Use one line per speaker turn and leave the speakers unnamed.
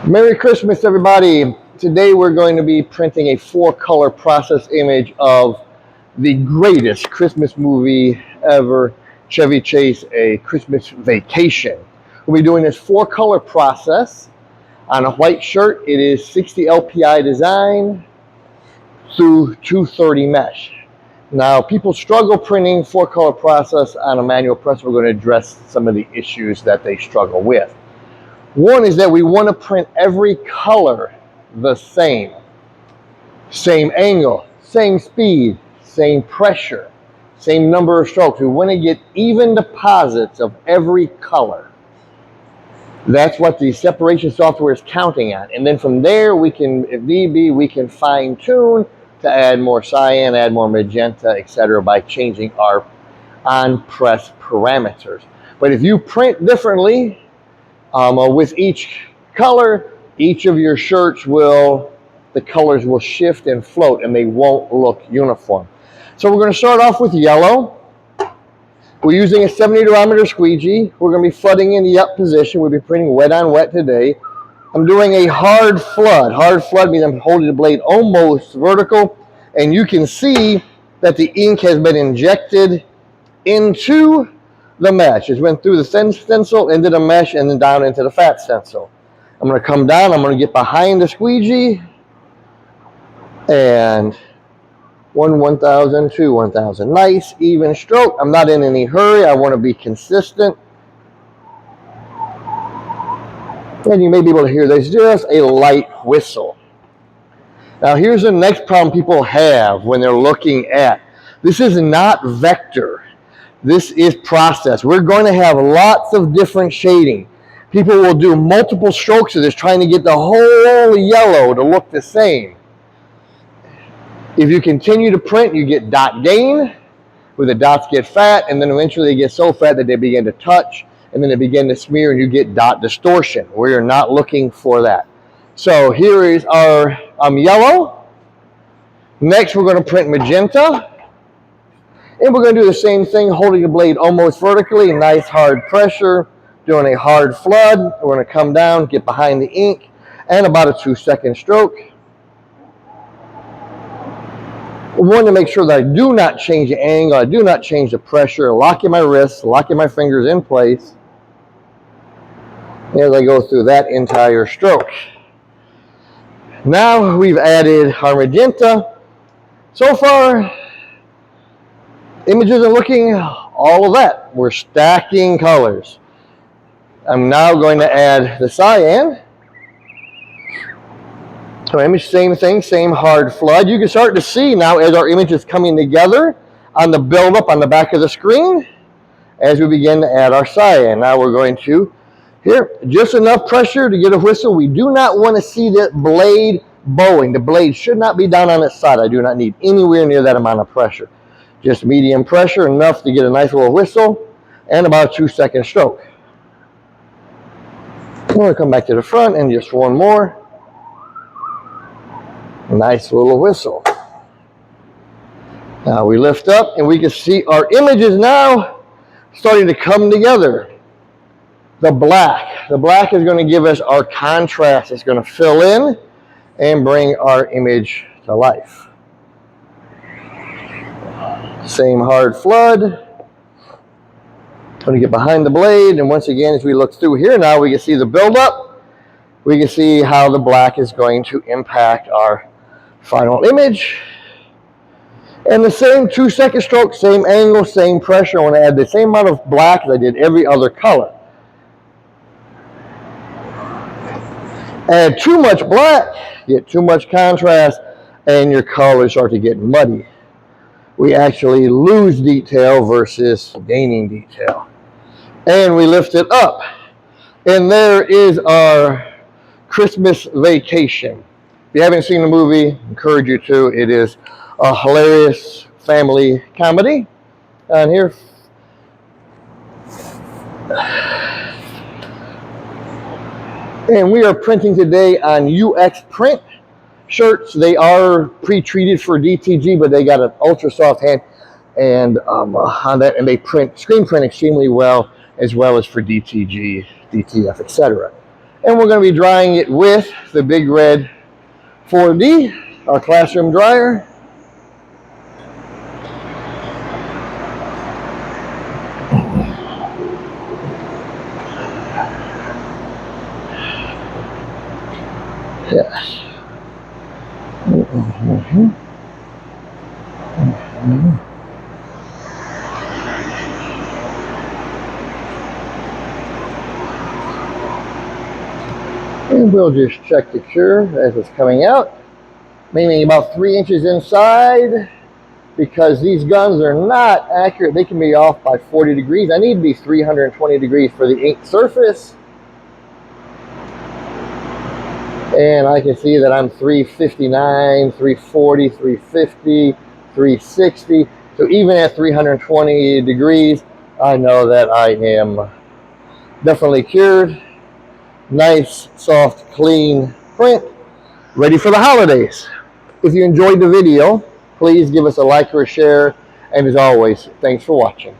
Merry Christmas, everybody. Today we're going to be printing a 4-color process image of the greatest Christmas movie ever, Chevy Chase, A Christmas Vacation. We'll be doing this 4-color process on a white shirt. It is 60 LPI design through 230 mesh. Now, people struggle printing 4-color process on a manual press. We're going to address some of the issues that they struggle with. One is that we want to print every color the same. Same angle, same speed, same pressure, same number of strokes. We want to get even deposits of every color. That's what the separation software is counting on. And then from there, we can, if need be, we can fine tune to add more cyan, add more magenta, etc. by changing our on-press parameters. But if you print differently, with each color, each of your shirts the colors will shift and float and they won't look uniform. So we're going to start off with yellow. We're using a 70 durometer squeegee. We're going to be flooding in the up position. We'll be printing wet on wet today. I'm doing a hard flood. Hard flood means I'm holding the blade almost vertical, and you can see that the ink has been injected into the mesh. It went through the thin stencil, into the mesh, and then down into the fat stencil. I'm going to come down. I'm going to get behind the squeegee. And 1,000, 2, 1,000. Nice, even stroke. I'm not in any hurry. I want to be consistent. And you may be able to hear there's just a light whistle. Now, here's the next problem people have when they're looking at. This is not vector. This is process. We're going to have lots of different shading. People will do multiple strokes of this trying to get the whole yellow to look the same. If you continue to print, you get dot gain, where the dots get fat, and then eventually they get so fat that they begin to touch, and then they begin to smear, and you get dot distortion. We're not looking for that. So here is our yellow. Next, we're going to print magenta. And we're going to do the same thing, holding the blade almost vertically, nice hard pressure, doing a hard flood. We're going to come down, get behind the ink, and about a 2-second stroke. I want to make sure that I do not change the angle, I do not change the pressure, locking my wrists, locking my fingers in place as I go through that entire stroke. Now we've added our magenta. So far, images are looking all of that. We're stacking colors. I'm now going to add the cyan. So image, same thing, same hard flood. You can start to see now as our image is coming together on the buildup on the back of the screen as we begin to add our cyan. Now we're going to, here, just enough pressure to get a whistle. We do not want to see the blade bowing. The blade should not be down on its side. I do not need anywhere near that amount of pressure. Just medium pressure, enough to get a nice little whistle, and about a 2-second stroke. I'm going to come back to the front and just one more. Nice little whistle. Now we lift up and we can see our images now starting to come together. The black is going to give us our contrast. It's going to fill in and bring our image to life. Same hard flood. Going to get behind the blade, and once again, as we look through here now, we can see the buildup. We can see how the black is going to impact our final image. And the same 2-second stroke, same angle, same pressure. I want to add the same amount of black as I did every other color. Add too much black, get too much contrast, and your colors start to get muddy. We actually lose detail versus gaining detail. And we lift it up. And there is our Christmas Vacation. If you haven't seen the movie, I encourage you to. It is a hilarious family comedy. And here. And we are printing today on UX Print shirts. They are pre-treated for DTG, but they got an ultra soft hand and on that, and they screen print extremely well as for DTG, DTF, etc. And we're going to be drying it with the Big Red 4D, our classroom dryer. Yes. And we'll just check the cure as it's coming out. Meaning about 3 inches inside, because these guns are not accurate. They can be off by 40 degrees. I need to be 320 degrees for the ink surface. And I can see that I'm 359, 340, 350, 360. So even at 320 degrees, I know that I am definitely cured. Nice, soft, clean print, ready for the holidays. If you enjoyed the video, please give us a like or a share. And as always, thanks for watching.